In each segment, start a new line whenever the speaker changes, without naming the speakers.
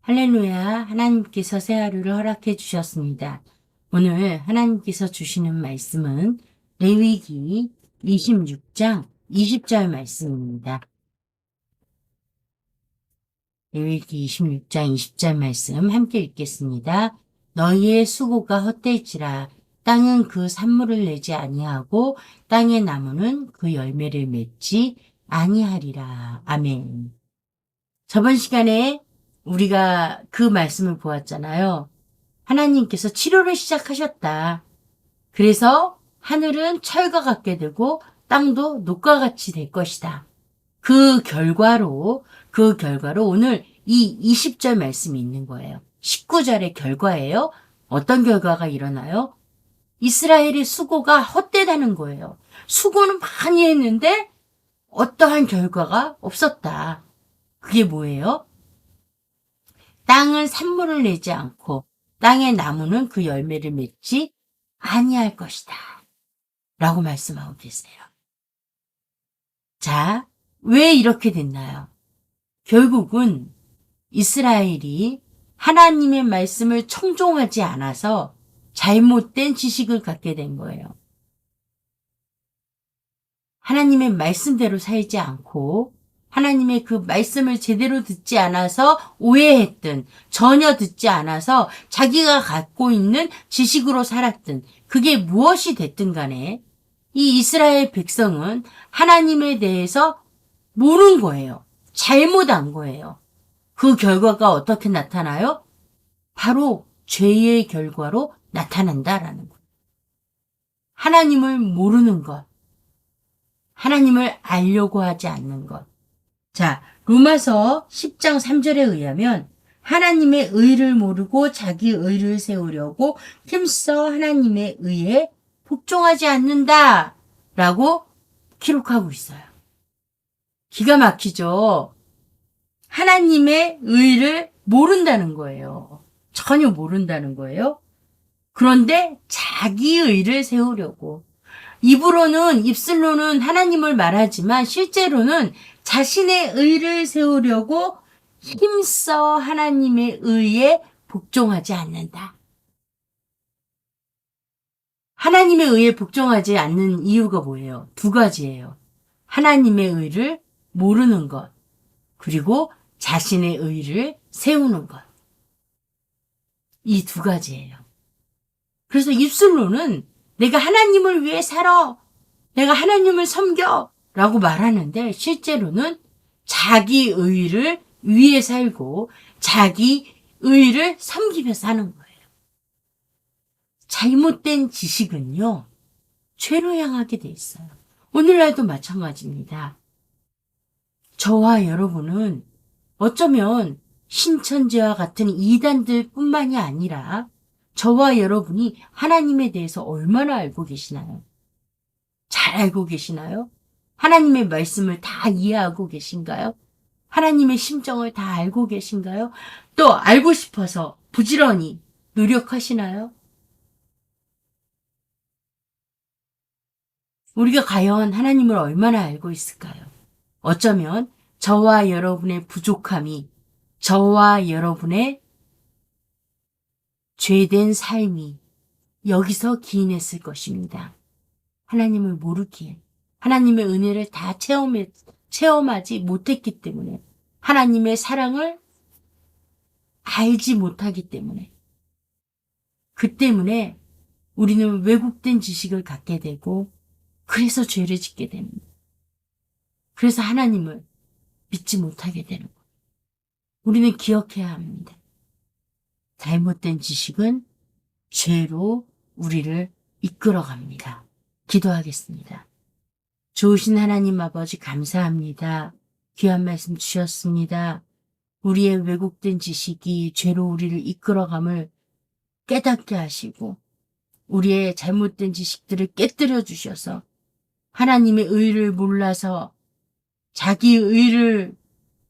할렐루야, 하나님께서 새 하루를 허락해 주셨습니다. 오늘 하나님께서 주시는 말씀은 레위기 26장 20절 말씀입니다. 레위기 26장 20절 말씀 함께 읽겠습니다. 너희의 수고가 헛될지라 땅은 그 산물을 내지 아니하고 땅의 나무는 그 열매를 맺지 아니하리라. 아멘. 저번 시간에 우리가 그 말씀을 보았잖아요. 하나님께서 치료를 시작하셨다. 그래서 하늘은 철과 같게 되고 땅도 녹과 같이 될 것이다. 그 결과로 오늘 이 20절 말씀이 있는 거예요. 19절의 결과예요. 어떤 결과가 일어나요? 이스라엘의 수고가 헛되다는 거예요. 수고는 많이 했는데 어떠한 결과가 없었다. 그게 뭐예요? 땅은 산물을 내지 않고 땅의 나무는 그 열매를 맺지 아니할 것이다. 라고 말씀하고 계세요. 자, 왜 이렇게 됐나요? 결국은 이스라엘이 하나님의 말씀을 청종하지 않아서 잘못된 지식을 갖게 된 거예요. 하나님의 말씀대로 살지 않고 하나님의 그 말씀을 제대로 듣지 않아서 오해했든 전혀 듣지 않아서 자기가 갖고 있는 지식으로 살았든 그게 무엇이 됐든 간에 이 이스라엘 백성은 하나님에 대해서 모르는 거예요. 잘못한 거예요. 그 결과가 어떻게 나타나요? 바로 죄의 결과로 나타난다라는 거예요. 하나님을 모르는 것, 하나님을 알려고 하지 않는 것. 자, 로마서 10장 3절에 의하면 하나님의 의를 모르고 자기 의를 세우려고 힘써 하나님의 의에 복종하지 않는다 라고 기록하고 있어요. 기가 막히죠? 하나님의 의를 모른다는 거예요. 전혀 모른다는 거예요. 그런데 자기 의를 세우려고 입술로는 하나님을 말하지만 실제로는 자신의 의를 세우려고 힘써 하나님의 의에 복종하지 않는다. 하나님의 의에 복종하지 않는 이유가 뭐예요? 두 가지예요. 하나님의 의를 모르는 것, 그리고 자신의 의를 세우는 것. 이 두 가지예요. 그래서 입술로는 내가 하나님을 위해 살아, 내가 하나님을 섬겨 라고 말하는데 실제로는 자기 의를 위해 살고 자기 의를 섬기며 사는 거예요. 잘못된 지식은요, 죄로 향하게 돼 있어요. 오늘날도 마찬가지입니다. 저와 여러분은 어쩌면 신천지와 같은 이단들 뿐만이 아니라 저와 여러분이 하나님에 대해서 얼마나 알고 계시나요? 잘 알고 계시나요? 하나님의 말씀을 다 이해하고 계신가요? 하나님의 심정을 다 알고 계신가요? 또 알고 싶어서 부지런히 노력하시나요? 우리가 과연 하나님을 얼마나 알고 있을까요? 어쩌면 저와 여러분의 부족함이, 저와 여러분의 죄된 삶이 여기서 기인했을 것입니다. 하나님을 모르기에, 하나님의 은혜를 다 체험하지 못했기 때문에, 하나님의 사랑을 알지 못하기 때문에, 그 때문에 우리는 왜곡된 지식을 갖게 되고, 그래서 죄를 짓게 됩니다. 그래서 하나님을 믿지 못하게 되는 거예요. 우리는 기억해야 합니다. 잘못된 지식은 죄로 우리를 이끌어갑니다. 기도하겠습니다. 좋으신 하나님 아버지 감사합니다. 귀한 말씀 주셨습니다. 우리의 왜곡된 지식이 죄로 우리를 이끌어감을 깨닫게 하시고 우리의 잘못된 지식들을 깨뜨려 주셔서 하나님의 의를 몰라서 자기 의를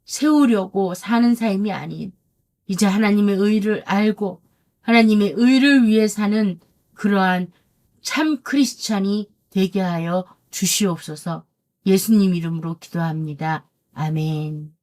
세우려고 사는 삶이 아닌 이제 하나님의 의를 알고 하나님의 의를 위해 사는 그러한 참 크리스찬이 되게 하여 주시옵소서. 예수님 이름으로 기도합니다. 아멘.